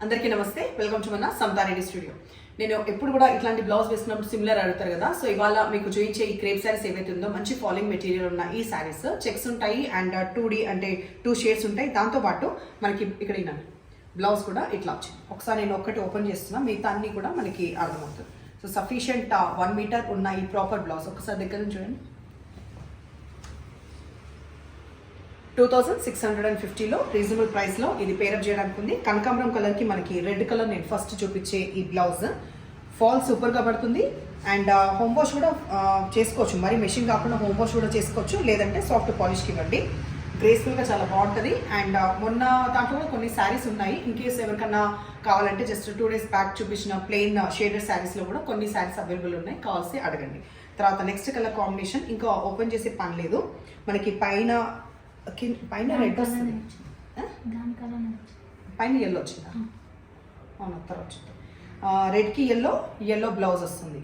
అందరికీ నమస్తే, welcome to మన సమతారెడ్డి స్టూడియో. నేను ఎప్పుడు కూడా ఇట్లాంటి బ్లౌజ్ వేసినప్పుడు సిమిలర్ అడుగుతారు కదా. సో ఇవాళ మీకు చూపించే ఈ క్రేప్ శారీస్ ఏవైతే ఉందో మంచి ఫాలింగ్ మెటీరియల్ ఉన్న ఈ శారీస్ చెక్స్ ఉంటాయి అండ్ 2D అంటే 2 షేడ్స్ ఉంటాయి. దాంతోపాటు మనకి ఇక్కడ బ్లౌజ్ కూడా ఇట్లా వచ్చింది. ఒకసారి నేను ఒక్కటి ఓపెన్ చేస్తున్నా, మిగతా అన్ని కూడా మనకి అర్థమవుతుంది. సో సఫిషియంట్ 1 మీటర్ ఉన్న ఈ ప్రాపర్ బ్లౌజ్ ఒకసారి దగ్గర నుంచి చూడండి. 2650లో రీజనబుల్ ప్రైస్లో ఇది పేరప్ చేయడానికి ఉంది. కనకాంబరం కలర్కి మనకి రెడ్ కలర్ నేను ఫస్ట్ చూపించే ఈ బ్లౌజ్ ఫాల్ సూపర్గా పడుతుంది. అండ్ హోమ్ వాష్ కూడా చేసుకోవచ్చు, మరి మెషిన్ కాకుండా హోమ్ వాష్ కూడా చేసుకోవచ్చు, లేదంటే సాఫ్ట్ పాలిష్కి ఇవ్వండి. గ్రేస్ఫుల్గా చాలా బాగుంటుంది. అండ్ మొన్న దాంట్లో కూడా కొన్ని శారీస్ ఉన్నాయి. ఇన్ కేస్ ఎవరికన్నా కావాలంటే జస్ట్ 2 days బ్యాక్ చూపించిన ప్లెయిన్ షేడెడ్ శారీస్లో కూడా కొన్ని శారీస్ అవైలబుల్ ఉన్నాయి, కావాల్సి అడగండి. తర్వాత నెక్స్ట్ కలర్ కాంబినేషన్ ఇంకా ఓపెన్ చేసే పని లేదు. మనకి పైన రెడ్ వస్తుంది, పైన ఎల్లో వచ్చిందా? అవును, తర్వాత వచ్చింది. రెడ్కి ఎల్లో బ్లౌజ్ వస్తుంది.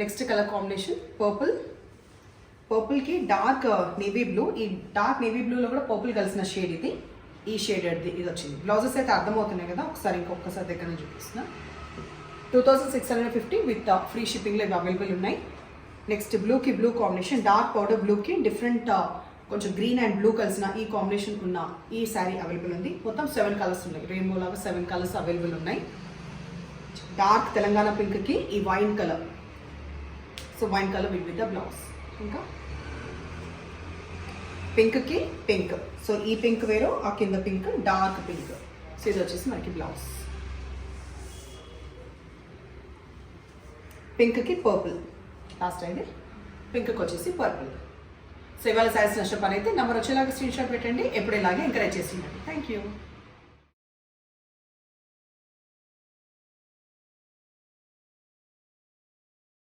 నెక్స్ట్ కలర్ కాంబినేషన్ పర్పుల్కి డార్క్ నేవీ బ్లూ. ఈ డార్క్ నేవీ బ్లూలో కూడా పర్పుల్ కలిసిన షేడ్ ఇది. ఈ షేడ్ ఇది వచ్చింది. బ్లౌజెస్ అయితే అర్థమవుతున్నాయి కదా. ఒకసారి ఇంకొకసారి దగ్గర నుంచి చూపిస్తున్నా. 2650 విత్ ఫ్రీ షిప్పింగ్లో ఇవి అవైలబుల్ ఉన్నాయి. నెక్స్ట్ బ్లూకి బ్లూ కాంబినేషన్, డార్క్ పౌడర్ బ్లూకి డిఫరెంట్ కొంచెం గ్రీన్ అండ్ బ్లూ కలిసిన ఈ కాంబినేషన్ ఉన్న ఈ శారీ అవైలబుల్ ఉంది. మొత్తం 7 కలర్స్ ఉన్నాయి. రెయిన్బో లాగా 7 కలర్స్ అవైలబుల్ ఉన్నాయి. డార్క్ తెలంగాణ పింక్కి ఈ wine colour. So wine colour with the blouse. ఇంకా పింక్కి పింక్. సో ఈ పింక్ వేరు, ఆ కింద పింక్ డార్క్ పింక్. సో ఇది వచ్చేసి మనకి బ్లౌజ్. పింక్కి పర్పుల్, లాస్ట్ అయితే పింక్కి వచ్చేసి పర్పుల్. సో ఇవాళ శారీస్ నష్టపని అయితే నెంబర్ వచ్చేలాగా స్క్రీన్ షాట్ పెట్టండి. ఎప్పుడు ఇలాగే ఎంకరేజ్ చేసి ఉండండి. Thank you.